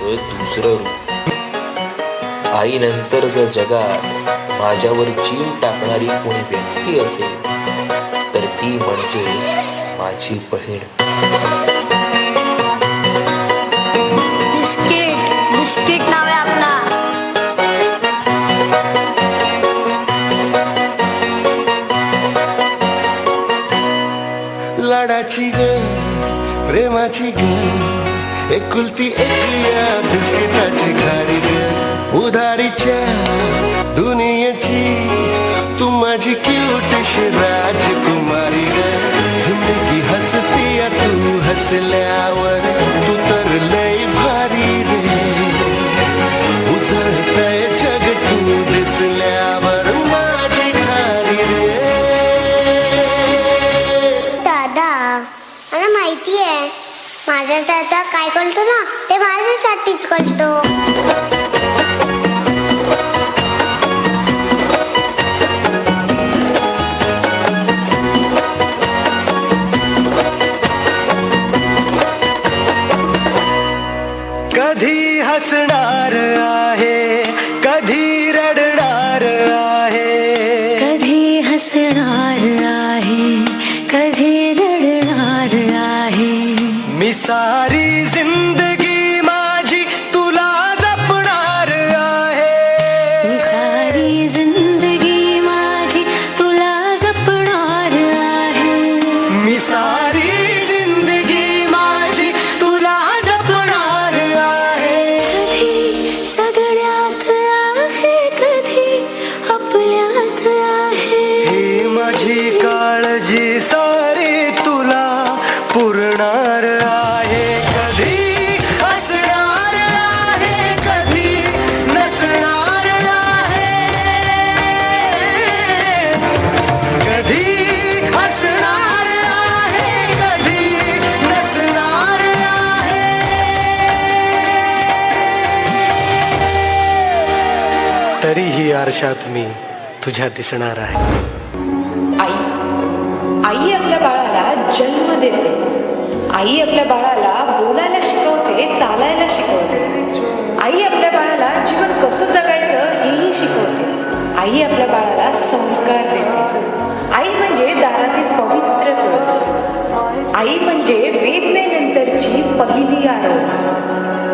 प्रेमाचं दुसरं रूप. आईनंतर जर जगात माझ्यावर जीव टाकणारी कोणी व्यक्ती असेल तर ती म्हणजे माझी बहीण. बिस्किट नाव आहे आपला. लाडाची ग प्रेमाची ग एकुलती एक या बिस्किटाची खारी ग उधारीच्या दुनियेची तू माझी क्यूटशी राजकुमारी ग. जिंदगी हसती या तू हसल्यावर तू तर लय भारी रे. उजळतय जग तू दिसल्यावर माझी खारी रे. मला माहिती आहे माझा दादा काय करतो ना ते माझ्यासाठीच करतो. कधी हसणार आहे कधी रडणार आहे. कधी हसणार आहे कधी रडणार आहे. मी सारी जिंदगी माझी तुला जपणार आहे. मी सारी जिंदगी माझी तुला जपणार आहे. मी सारी जिंदगी माझी तुला जपणार आहे. कधी सगळ्यात आहे कधी आपल्यात आहे. ही माझी काळजी सारी तुला पुरणार आहे. कधी हसणार आहे कधी नसणार आहे. कधी हसणार आहे कधी नसणार आहे. तरीही आरशात मी तुझ्या दिसणार आहे. आई आपल्या बाळाला जन्म देते. आई आपल्या बाळाला बोलायला शिकवते, चालायला शिकवते. आई आपल्या बाळाला जीवन कसं जगायचं हेही शिकवते. आई आपल्या बाळाला संस्कार देते. आई म्हणजे दारातील पवित्र तुळस. आई म्हणजे वेदनेनंतरची पहिली आरोग्य.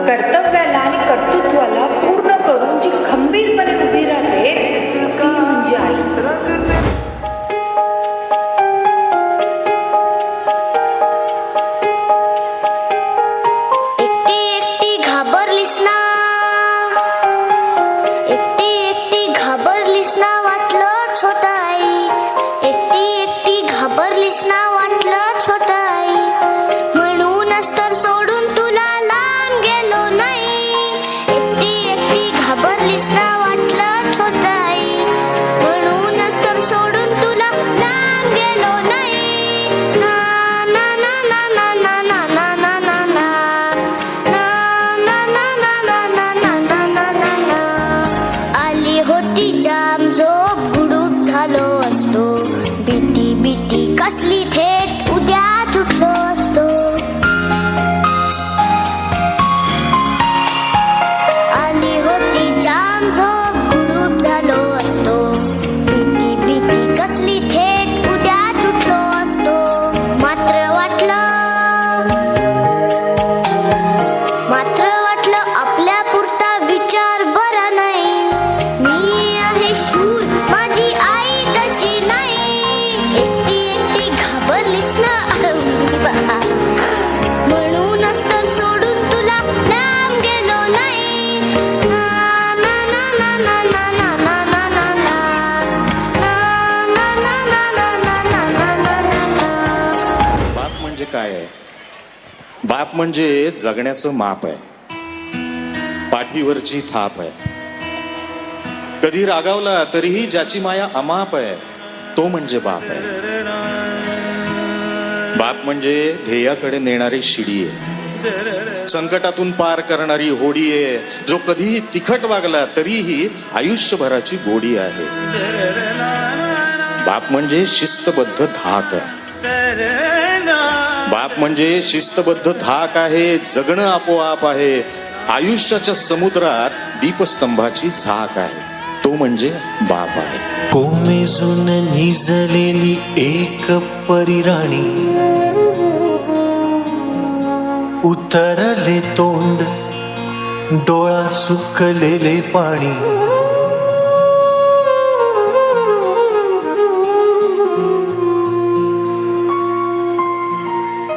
कर्तव्याला आणि कर्तृत्वाला पूर्ण करून जी खंबीरपणे उभी राहते ती म्हणजे आई. काय आहे? बाप म्हणजे जगण्याचं माप आहे, पाठीवरची थाप आहे. कधी रागावला तरीही ज्याची माया अमाप आहे तो म्हणजे बाप आहे. बाप म्हणजे ध्येयाकडे नेणारी शिडी आहे, संकटातून पार करणारी होडी आहे. जो कधीही तिखट वागला तरीही आयुष्यभराची गोडी आहे. बाप म्हणजे शिस्तबद्ध धाक आहे. बाप म्हणजे शिस्तबद्ध धाक आहे, जगणं आपोआप आहे. आयुष्याच्या समुद्रात दीपस्तंभाची झाक आहे, तो म्हणजे बाप आहे. कोमेजून निजलेली एक परिराणी, उतरले तोंड डोळा सुकलेले पाणी.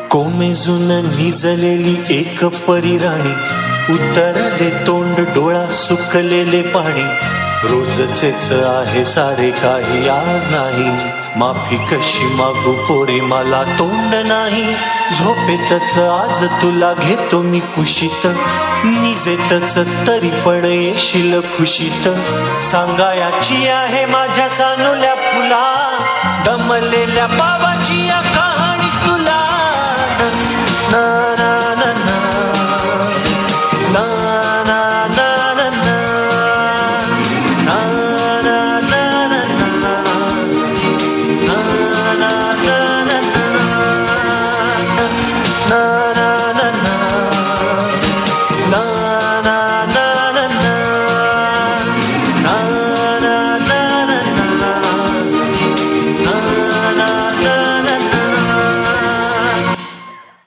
कोमेजून निजलेली एक परिराणी, उतरले तोंड डोळा सुकलेले पाणी. रोजचेच आहे सारे काही आज नाही, माफी कशी मागू पोरे मला तोंड नाही. झोपेतच आज तुला घेतो मी कुशीत, निजेतच तरी पण येशील खुशीत. सांगायाची आहे माझ्या सानुल्या फुला, दमलेल्या बाबाची या कहाणी.